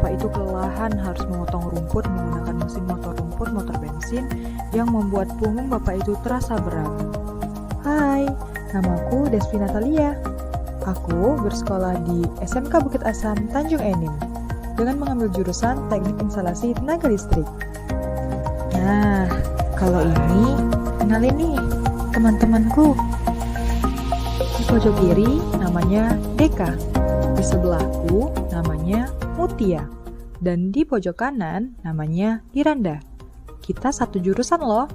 bapak itu kelelahan harus memotong rumput menggunakan mesin motor rumput motor bensin yang membuat punggung bapak itu terasa berat. Hai, namaku Despi Natalia. Aku bersekolah di SMK Bukit Asam, Tanjung Enim, dengan mengambil jurusan Teknik Instalasi Tenaga Listrik. Nah, kalau ini, kenalin nih teman-temanku. Di pojok kiri namanya Deka, di sebelahku namanya Mutia, dan di pojok kanan namanya Iranda. Kita satu jurusan loh.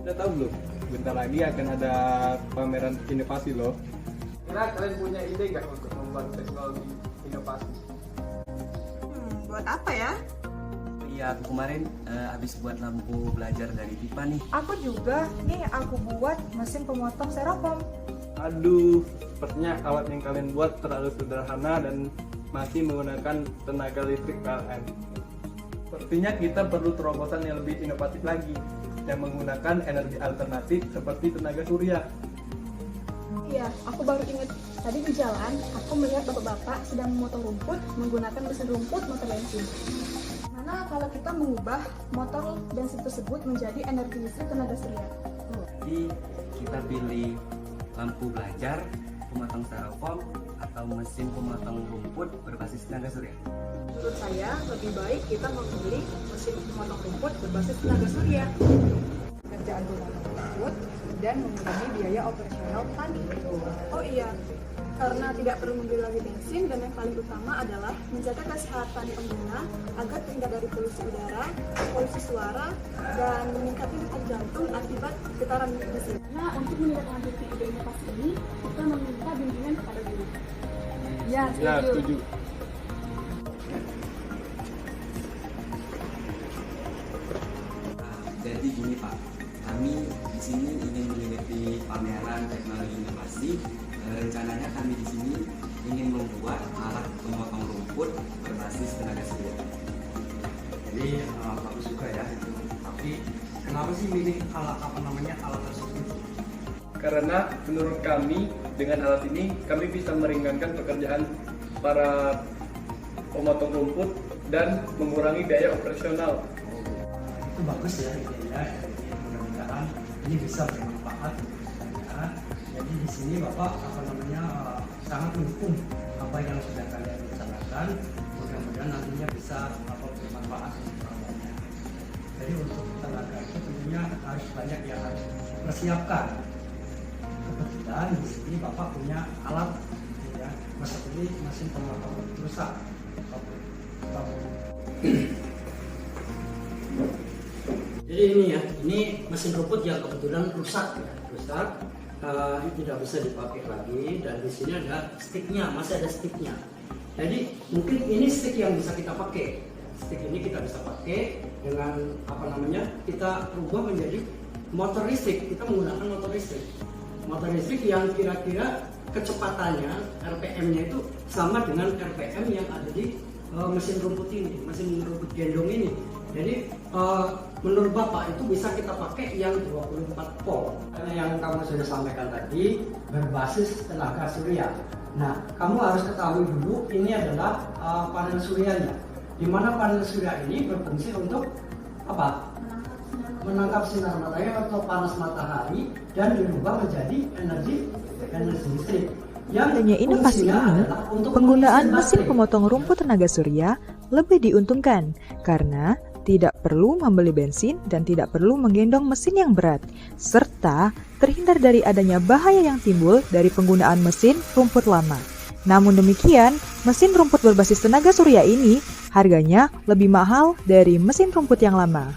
Udah tahu belum? Bentar lagi akan ada pameran inovasi loh. Kira kalian punya ide nggak untuk membuat teknologi inovasi? Buat apa ya? Iya, aku kemarin habis buat lampu belajar dari pipa nih. Aku juga, nih aku buat mesin pemotong styrofoam. Aduh, sepertinya alat yang kalian buat terlalu sederhana dan masih menggunakan tenaga listrik PLN. Sepertinya kita perlu terobosan yang lebih inovatif lagi, yang menggunakan energi alternatif seperti tenaga surya. Iya, aku baru ingat. Tadi di jalan, aku melihat bapak-bapak sedang memotong rumput menggunakan mesin rumput motor bensin. Mana kalau kita mengubah motor bensin tersebut menjadi energi listrik tenaga surya? Jadi kita pilih lampu belajar, pemotong styrofoam, atau mesin pemotong rumput berbasis tenaga surya. Menurut saya, lebih baik kita memilih mesin pemotong rumput berbasis tenaga surya. Kerjaan pemotong rumput dan mengurangi biaya operasional petani. Oh iya, karena tidak perlu membeli lagi bensin dan yang paling utama adalah menjaga kesehatan pengguna agar terhindar dari polusi udara, polusi suara, dan meningkatnya detak jantung akibat getaran mesin. Nah, untuk menindaklanjuti ide inovasi ini, kita meminta bimbingan kepada guru. Ya, setuju. Jadi gini Pak, kami di sini ingin mengikuti pameran teknologi inovasi. Rencananya kami di sini ingin membuat alat pemotong rumput berbasis tenaga surya. Jadi bagus juga ya. Tapi kenapa sih milih alat alat tersebut? Karena menurut kami dengan alat ini kami bisa meringankan pekerjaan para pemotong rumput dan mengurangi biaya operasional. Itu bagus ya idenya. Mudah-mudahan ini bisa bermanfaat. Ya. Jadi di sini Bapak sangat mendukung apa yang sudah kalian rencanakan. Mudah-mudahan nantinya bisa bermanfaat untuk orangnya. Jadi untuk tenaga itu tentunya harus banyak yang harus dipersiapkan. Kebetulan di sini Bapak punya alat ya, seperti mesin pemotong rusak. Jadi ini mesin rumput yang kebetulan rusak. Ini tidak bisa dipakai lagi, dan di sini ada sticknya, masih ada sticknya. Jadi mungkin ini stick yang bisa kita pakai. Stick ini kita bisa pakai dengan kita rubah menjadi motor listrik. Kita menggunakan motor listrik yang kira-kira kecepatannya RPM-nya itu sama dengan RPM yang ada di mesin rumput ini, mesin rumput gendong ini. Jadi menurut Bapak itu bisa kita pakai yang 24 volt. Karena yang kamu sudah sampaikan tadi berbasis tenaga surya. Nah, kamu harus ketahui dulu ini adalah panel suryanya. Di mana panel surya ini berfungsi untuk apa? Menangkap sinar matahari atau panas matahari dan dirubah menjadi energi listrik. Adanya inovasi ini, penggunaan mesin pemotong rumput tenaga surya lebih diuntungkan karena tidak perlu membeli bensin dan tidak perlu menggendong mesin yang berat, serta terhindar dari adanya bahaya yang timbul dari penggunaan mesin rumput lama. Namun demikian, mesin rumput berbasis tenaga surya ini harganya lebih mahal dari mesin rumput yang lama.